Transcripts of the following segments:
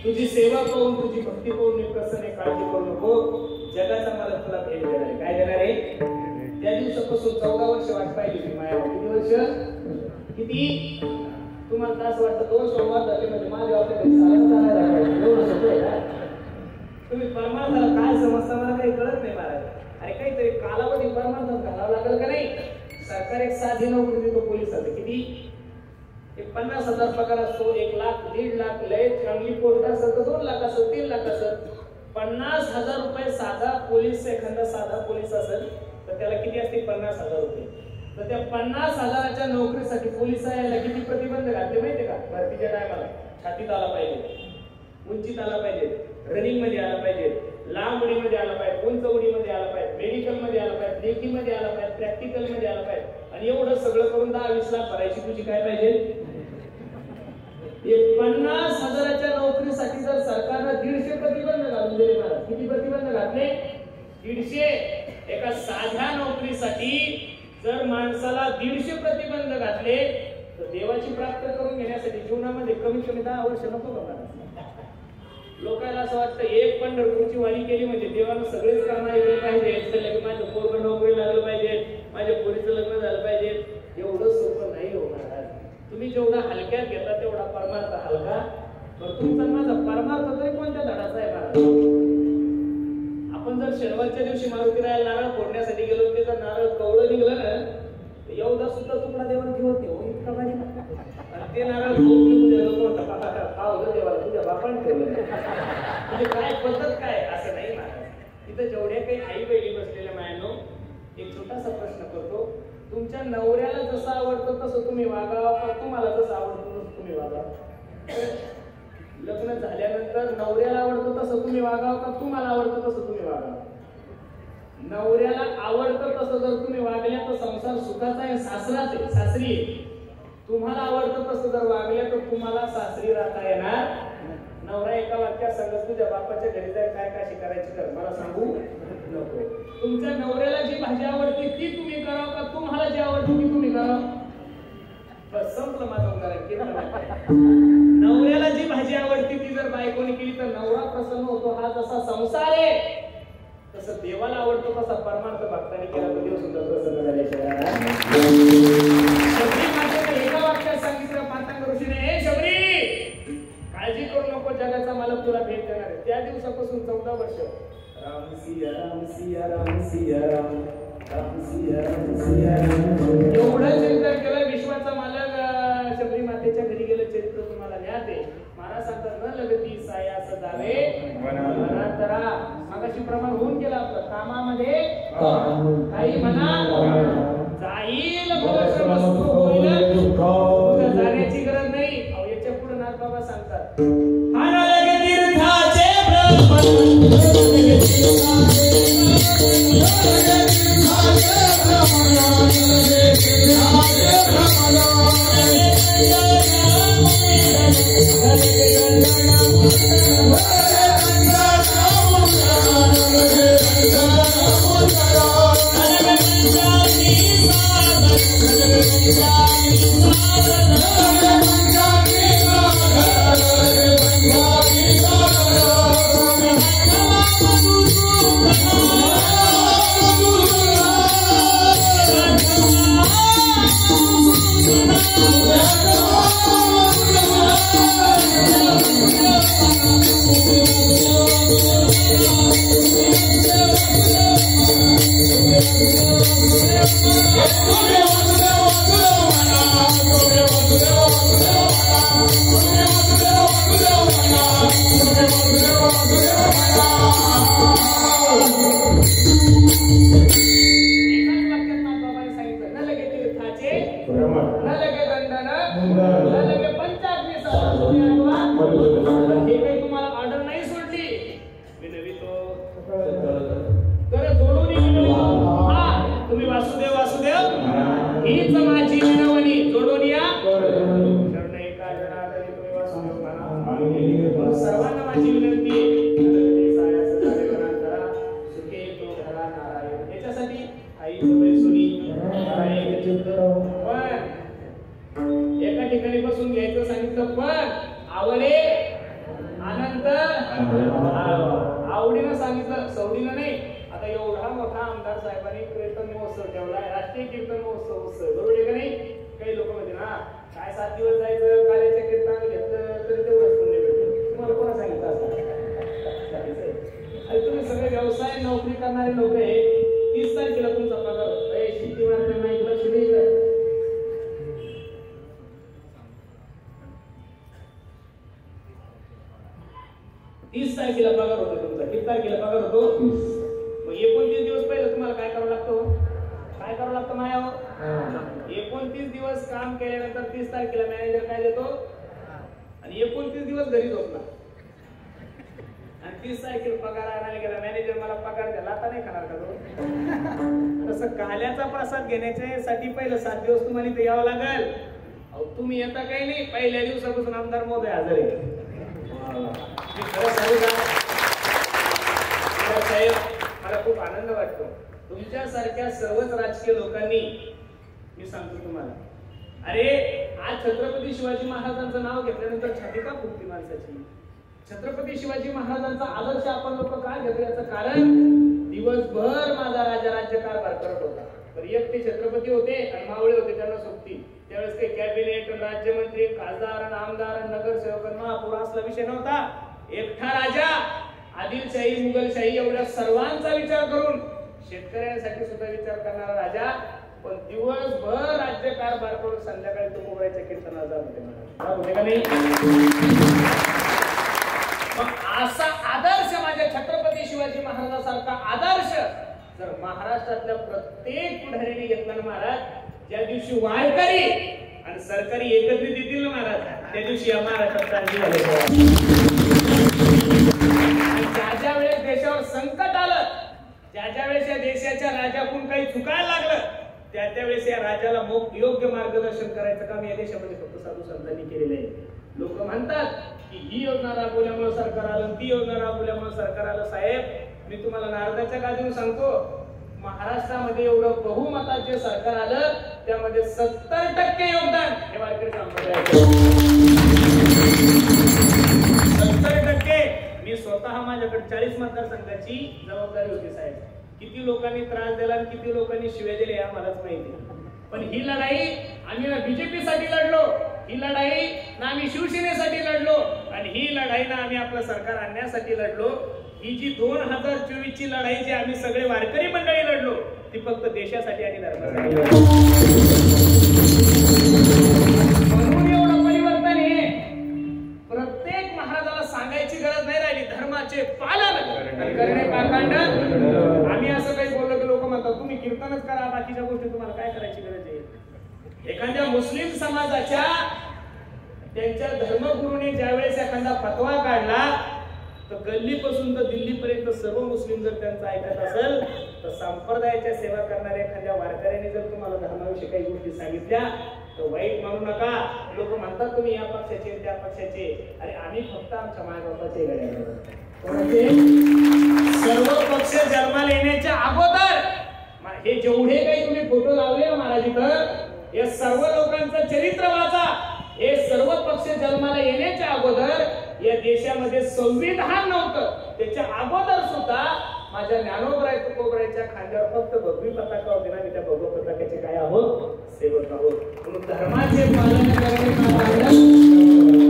तुझी सेवा पाहून तुझी भक्ती पाहून मी प्रसन्न काळजी करू नको जगाचा मला तुला भेट देणार आहे काय देणार आहे त्या दिवसापासून 14 वर्ष वाट पाहिली मी माया किती वर्ष किती तुम्हाला तास वाटतं 2 सोमवार झाले म्हणजे माझ्या आपल्या घरी सारं चालायला पाहिजे एवढं सोपं आहे का तुम्ही परमार्थाला काय समजता मला काही कळत नाही महाराज अरे काहीतरी कालावधी परमार्थात घालावं लागेल का नाही सरकार एक साधी नोकरी देतो पोलिसात किती 50,000 पगार असतो 1 लाख 1.5 लाख लय चांगली पोस्ट असेल तर 2 लाख असेल 3 लाख असेल 50,000 रुपये साधा पोलीस एखादा साधा पोलीस असेल तर त्याला किती असते 50,000 रुपये तर त्या 50,000च्या नोकरीसाठी पोलिसाला किती प्रतिबंध घातले माहिती का भरतीच्या टायमाला छातीत आला पाहिजे उंचीत आला पाहिजे रनिंग मध्ये आला पाहिजे लांब उडीमध्ये आला पाहिजे उंच उडीमध्ये आला पाहिजे मेडिकल मध्ये आला पाहिजे लेखीमध्ये आला पाहिजे प्रॅक्टिकल मध्ये आला पाहिजे आणि एवढं सगळं करून 10-20 लाख भरायची तुझी काय पाहिजे 50,000च्या नोकरीसाठी जर सरकारने 150 प्रतिबंध घालून दिले मला किती प्रतिबंध घातले 150 एका साध्या नोकरीसाठी जर माणसाला 150 प्रतिबंध घातले तर देवाची प्राप्त करून घेण्यासाठी जीवनामध्ये कमीत कमी 10 वर्ष नको बघा लोकांना असं वाटतं एक पंढरपूरची वारी केली म्हणजे देवानं सगळेच कामं ऐकले पाहिजे की माझं पोरगं नोकरी लागलं पाहिजे माझ्या पोरीचं लग्न झालं पाहिजे एवढं सोपं नाही होणार तुम्ही जेवढा हलक्यात घेता तेवढा परमार्थ हलका तर तुमचा माझा परमार्थ तरी कोणत्या धडाचा आहे महाराज आपण जर शनिवारच्या दिवशी मारुतीरायाला नारळ फोडण्यासाठी गेलो ते जर नारळ कवळं निघलं ना एवढा सुद्धा तुकडा देवाला ठेवत नाही इतका भारी ते नारळ देवाला तुझ्या बापाने ठेवलं म्हणजे काय पद्धत काय असं नाही महाराज तिथं जेवढ्या काही आई बहिणी बसलेल्या मायानो एक छोटासा प्रश्न करतो तुमच्या नवऱ्याला जसं आवडतं तसं तुम्ही वागावं का तुम्हाला जसं आवडतं तसं तुम्ही वागावं लग्न झाल्यानंतर नवऱ्याला आवडतं तसं तुम्ही वागावं का तुम्हाला आवडतं तसं तुम्ही वागावं नवऱ्याला आवडतं तसं जर तुम्ही वागल्या तर संसार सुखाचा आहे सासराच आहे सासरी आहे तुम्हाला आवडतं तसं जर वागल्या तर तुम्हाला सासरी राहता येणार नवरा एका वाक्यात सांगत तुझ्या बापाच्या घरी जाय काय काशी करायची कर मला सांगू नको तुमच्या नवऱ्याला जी भाजी आवडते ती तुम्ही करावं का तुम्हाला जी आवडते ती तुम्ही करावं बस संपलं माझं उदाहरण नवऱ्याला जी भाजी आवडते ती जर बायकोने केली तर नवरा प्रसन्न होतो हा जसा संसार आहे तसं देवाला आवडतो तसा परमार्थ भक्तांनी केला तर देव सुद्धा प्रसन्न झाल्याशिवाय शबरी मातेने एका वाक्यात सांगितलं मातांग ऋषीने हे शबरी काळजी करू नको जगाचा मालक तुला भेट देणार आहे त्या दिवसापासून 14 वर्ष राम सिया राम सिया राम सिया राम राम सिया राम सिया एवढं चिंतन केलं विश्वाचा मालक शबरी मातेच्या घरी गेलं चरित्र तुम्हाला ज्ञात आहे महाराज सांगतात न लगती साया सदावे वनांतरा मागाशी प्रमाण होऊन गेला आपलं कामामध्ये काही म्हणा जाईल वस्तू होईल तुझं जाण्याची गरज नाही याच्या पुढे नाथ बाबा सांगतात तीर्थाचे हीच माझी विनवणी पण आवडे अनंत आवडीनं सांगितलं, सवडीनं नाही. आता एवढा मोठा आमदार साहेबांनी कीर्तन महोत्सव ठेवलाय, राष्ट्रीय कीर्तन महोत्सव. बरोबर आहे का नाही? काही लोक म्हणते ना काय 7 दिवस जायचं, कार्याच्या कीर्तन घेतलं तरी तेवढंच पुण्य भेटतं. तुम्हाला कोणा सांगितलं असं? तुम्ही सगळे व्यवसाय नोकरी करणारे लोक आहे, 30 तारखेला तुमचा पगार होतो. शेती मार्केट नाही लक्ष द्यायचं. 30 तारखेला पगार होतो तुमचा. किती तारखेला पगार होतो? मग 29 दिवस पहिले तुम्हाला काय करावं लागतं? काय करावं लागतं मायावर? 29 दिवस काम केल्यानंतर 30 तारखेला मॅनेजर काय देतो? आणि 29 दिवस घरी झोपला आणि 30 तारखेला पगार आणायला गेला, मॅनेजर मला पगार द्या, लाता नाही खाणार का तो? तसं काल्याचा प्रसाद घेण्यासाठी पहिलं 7 दिवस तुम्हाला इथे यावं लागेल. अहो तुम्ही येता काही नाही, पहिल्या दिवसापासून आमदार महोदय हजर आहे. साहेब मला खूप आनंद वाटतो तुमच्यासारख्या सर्वच राजकीय लोकांनी. मी सांगतो तुम्हाला, अरे आज छत्रपती शिवाजी महाराजांचं नाव घेतल्यानंतर छाती का फुटली माणसाची? छत्रपती शिवाजी महाराजांचा आदर्श आपण लोक का घेतो? याचं कारण दिवसभर माझा राजा राज्यकारभार करत होता. तर एक ते छत्रपती होते आणि मावळे होते, त्यांना सोबती. त्यावेळेस काही कॅबिनेट, राज्यमंत्री, खासदार, आमदार, नगरसेवक, महापौर असला विषय नव्हता. एकटा राजा, आदिलशाही, मुघलशाही एवढ्या सर्वांचा विचार करून शेतकऱ्यांसाठी सुद्धा विचार करणारा राजा, पण दिवसभर राज्यकारभार करून संध्याकाळी तो मोगऱ्याच्या कीर्तनाला जात होते का नाही? मग असा आदर्श माझ्या छत्रपती शिवाजी महाराजांसारखा आदर्श जर महाराष्ट्रातल्या प्रत्येक पुढारीने घेतला ना महाराज, ज्या दिवशी वारकरी आणि सरकारी एकत्रित येतील ना महाराज, त्या दिवशी या महाराष्ट्रात क्रांती झाली. ज्या वेळेस देशावर संकट आलं, ज्या वेळेस या देशाच्या राजाकडून काही चुकायला लागलं, त्या वेळेस या राजाला योग्य मार्गदर्शन करायचं काम या देशामध्ये फक्त साधू संतांनी केलेलं आहे. लोक म्हणतात की ही योजना राबवल्यामुळे सरकार आलं, ती योजना राबवल्यामुळे सरकार आलं. साहेब मी तुम्हाला नारदाच्या गादीवर सांगतो, महाराष्ट्रामध्ये एवढं बहुमतात जे सरकार आलं त्यामध्ये 70% योगदान हे वारकरी संप्रदायाचं. 70%. मी स्वतः माझ्याकडे 40 मतदारसंघाची जबाबदारी होती साहेब. किती लोकांनी त्रास दिला आणि किती लोकांनी शिव्या दिल्या आम्हालाच माहिती. पण ही लढाई आम्ही ना बीजेपी साठी लढलो, ही लढाई ना आम्ही शिवसेनेसाठी लढलो, आणि ही लढाई ना आम्ही आपलं सरकार आणण्यासाठी लढलो. ही जी 2024 ची लढाई जी आम्ही सगळे वारकरी मंडळी लढलो, ती फक्त देशासाठी आणि धर्मासाठी. म्हणून एवढं परिवर्तन हे प्रत्येक महाराजाला सांगायची गरज नाही राहिली. धर्माचे पालन करणे पाखंड. आम्ही असं काही बोललो की लोक म्हणतात तुम्ही कीर्तनच करा, बाकीच्या गोष्टी तुम्हाला काय करायची गरज आहे? एखाद्या मुस्लिम समाजाच्या त्यांच्या धर्मगुरूने ज्यावेळेस एखादा फतवा काढला तर गल्लीपासून तर दिल्लीपर्यंत सर्व मुस्लिम जर त्यांचं ऐकत असेल, तर संप्रदायाच्या सेवा करणाऱ्या एखाद्या वारकऱ्याने जर तुम्हाला धर्माविषयी काही गोष्टी सांगितल्या तर वाईट मानू नका. लोक म्हणतात तुम्ही या पक्षाचे त्या पक्षाचे. अरे आम्ही फक्त आमच्या मायबापाचे गड्या. सर्व पक्ष जन्माला येण्याच्या अगोदर हे जेवढे काही तुम्ही फोटो लावले ना महाराज इथं, हे सर्व लोकांचं चरित्र वाचा. हे सर्व पक्ष जन्माला येण्याच्या अगोदर या देशामध्ये संविधान नव्हतं. त्याच्या अगोदर सुद्धा माझ्या ज्ञानोबराय तुकोबरायच्या खांद्यावर फक्त भगवी पताका होते ना. मी त्या भगव पताकाचे काय आहोत? सेवक आहोत. म्हणून धर्माचे पालन करणे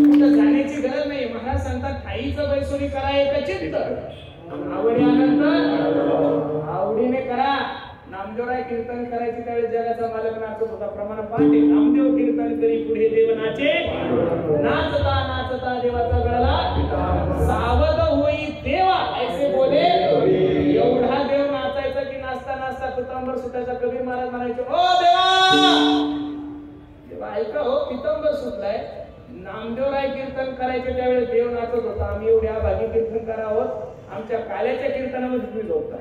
कुठं जाण्याची गरज नाही. महाराज सांगतात ठाईचं बैसोरी करा एक चित्त, आवडी आनंद आवडीने करा. नामदेवराय कीर्तन करायची त्यावेळेस जगाचा मालक नाचत होता. प्रमाण पाठे नामदेव कीर्तन करी पुढे देव नाचे, नाचता नाचता देवाचा गळा सावध होई देवा ऐसे बोले. एवढा देव नाचायचा की नाचता नाचता पितांबर सुटायचा. कबीर महाराज म्हणायचे ओ देवा, देवा ऐका हो पितांबर सुटलाय. नामदेवराय कीर्तन करायचे त्यावेळेस देव नाचत होता. आम्ही एवढ्या भागी कीर्तन करावं, आमच्या काल्याच्या कीर्तनामध्ये तुम्ही झोपता.